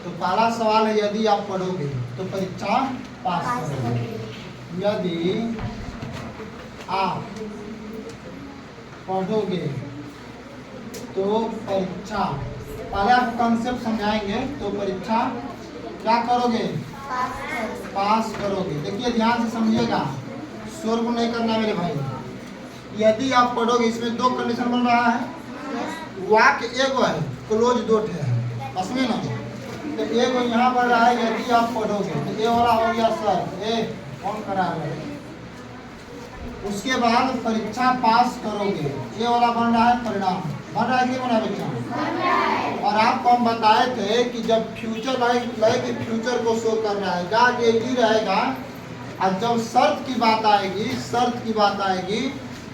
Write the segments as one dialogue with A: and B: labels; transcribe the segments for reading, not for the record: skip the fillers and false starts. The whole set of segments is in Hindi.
A: तो पहला सवाल है, यदि आप पढ़ोगे तो परीक्षा पास करोगे। यदि आप पढ़ोगे तो परीक्षा, पहले आप कंसेप्ट समझाएंगे, तो परीक्षा क्या करोगे? पास करोगे। देखिए ध्यान से समझिएगा, शोर को नहीं करना मेरे भाई। यदि आप पढ़ोगे, इसमें दो कंडीशन बन रहा है, वाक्य एगो है, क्लोज दो है, समझे ना। तो एगो यहाँ पर रहा है, यदि आप पढ़ोगे, तो ये वाला हो गया सर, ए कौन करा है। उसके बाद परीक्षा पास करोगे, ये वाला बन रहा है परिणाम। बन रहा है कि बना बच्चा? और आपको हम बताए थे कि जब फ्यूचर लाइक फ्यूचर को शो कर रहा है, जा ये रहेगा, और जब शर्त की बात आएगी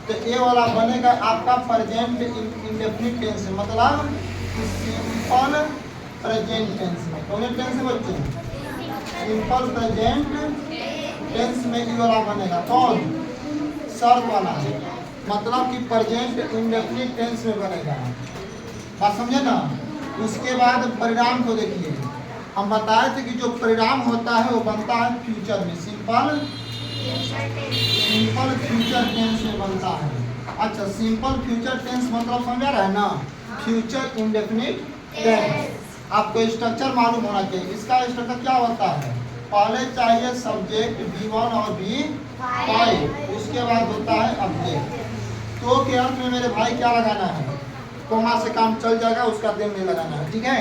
A: तो ये वाला बनेगा आपका प्रेजेंट इंडेफिनिट टेंस, मतलब सिंपल प्रेजेंट टेंस में। कौन टेंस है बच्चे? सिंपल प्रेजेंट टेंस में ये वाला बनेगा। कौन? शर्त वाला है, मतलब कि प्रेजेंट इंडेफिनिट टेंस में बनेगा। बात समझे ना। उसके बाद परिणाम को देखिए, हम बताए थे कि जो परिणाम होता है वो बनता है फ्यूचर में, सिंपल फ्यूचर टेंस में बनता है। अच्छा, सिंपल फ्यूचर टेंस मतलब समझ रहा है ना, फ्यूचर इंडेफिनिट टेंस। आपको स्ट्रक्चर मालूम होना चाहिए। इसका स्ट्रक्चर क्या होता है? पहले चाहिए सब्जेक्ट V1 और V5, उसके बाद होता है ऑब्जेक्ट। तो के अंत में मेरे भाई क्या लगाना है? कोमा से काम चल जाएगा, उसका दिन नहीं लगाना है, ठीक है।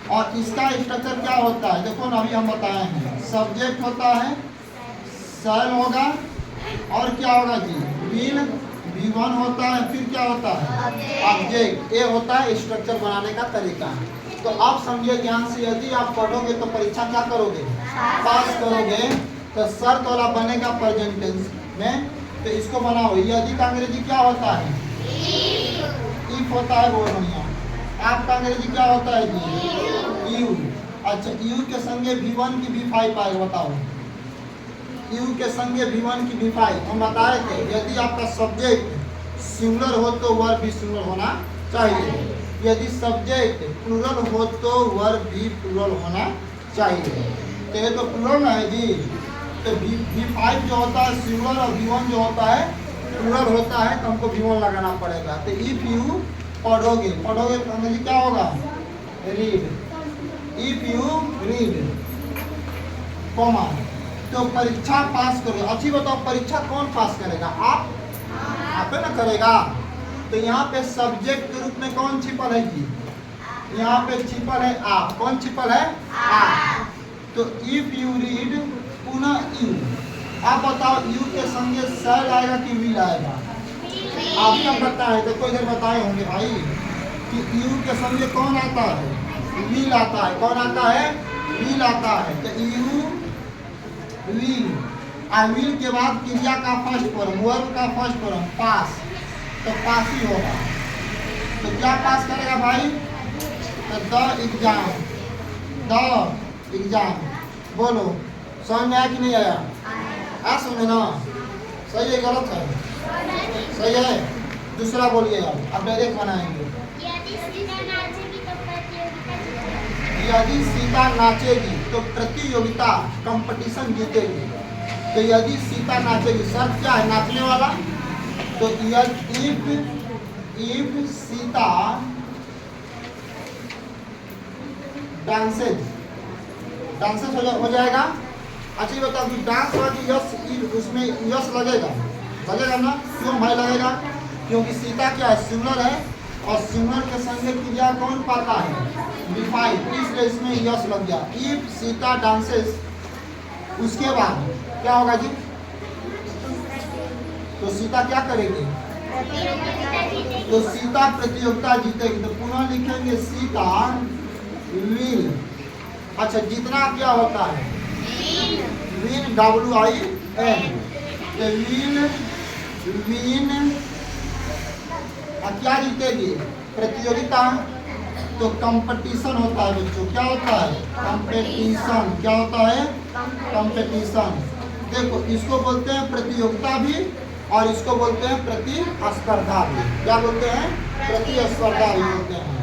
A: और इसका स्ट्रक्चर क्या होता है? देखो ना, अभी हम बताए हैं, सब्जेक्ट होता है, शैल होगा, और क्या होगा जी? विल। V1 होता है, फिर क्या होता है? ऑब्जेक्ट। ये होता है स्ट्रक्चर बनाने का तरीका। तो आप समझिए ध्यान से, यदि आप पढ़ोगे तो परीक्षा क्या करोगे? पास करोगे। तो शर्त वाला बनेगा प्रेजेंट टेंस में, तो इसको बनाओ। यदि का अंग्रेजी क्या होता है? इफ होता है, बहुत बढ़िया। आपका अंग्रेजी क्या होता है जी? यू। अच्छा, यू के संगे V1 की V5 आएगा, बताओ। यू के संगे V1 की V5 हम बताए थे। यदि आपका सब्जेक्ट सिंगुलर हो तो वर्ब भी सिंगुलर होना चाहिए, यदि सब्जेक्ट प्लूरल हो तो वर्ब भी प्लूरल होना चाहिए। तो ये तो प्लूरल है जी। तो V5 जो होता है सिंगुलर, और V1 जो होता है प्लूरल होता है, तो हमको V1 लगाना पड़ेगा। तो इफ यू पढ़ोगे तो अंग्रेजी क्या होगा? Read. If you read, comma. तो परीक्षा पास करोगे। अच्छी बताओ, परीक्षा कौन पास करेगा? आप ना करेगा। तो यहाँ पे सब्जेक्ट के रूप में कौन छिपल है जी? यहाँ पे छिपल है आप। कौन छिपल है? आप। तो इफ यू रीड, पुनः यू। आप बताओ, यू के संगे शैल आएगा कि विल आएगा? आप क्या बताए? देखो इधर बताए होंगे भाई कि यू के संगे कौन आता है? विल आता है। कौन आता है? विल आता है। तो यू विल, और विल के बाद क्रिया का फर्स्ट फॉर्म, वर्ब का फर्स्ट फॉर्म पास, तो पास ही होगा। तो क्या पास करेगा भाई? तो द एग्जाम। बोलो, समझ में आया कि नहीं आया? समझे ना? सही है गलत है? सही है। दूसरा बोलिए, अब डायरेक्ट बनाएंगे। यदि सीता नाचेगी तो प्रतियोगिता, कंपटीशन जीतेगी। तो यदि सीता नाचेगी, शर्त क्या है? नाचने वाला। तो इफ सीता डांसेज हो जाएगा। अच्छा बताओ कि डांस हुआ कि यस, उसमें यस लगेगा ना? क्यों भाई लगेगा? क्योंकि सीता क्या है? सिंगुलर है, और सिंगुलर के संगे क्रिया कौन पाता है? V5, इसलिए इसमें यस लग गया। इफ सीता डांसेस, उसके बाद क्या होगा जी? तो सीता क्या करेगी? तो सीता प्रतियोगिता जीतेगी। तो पुनः लिखेंगे सीता विल। अच्छा, जीतना क्या होता है? Win, WIN। तो विन क्या जीतेगी? प्रतियोगिता। तो कंपटीशन होता है बच्चों। क्या होता है? कंपटीशन। क्या होता है? कंपटीशन। देखो, इसको बोलते हैं प्रतियोगिता भी, और इसको बोलते हैं प्रतिस्पर्धा भी। क्या बोलते हैं? प्रतिस्पर्धा भी बोलते हैं।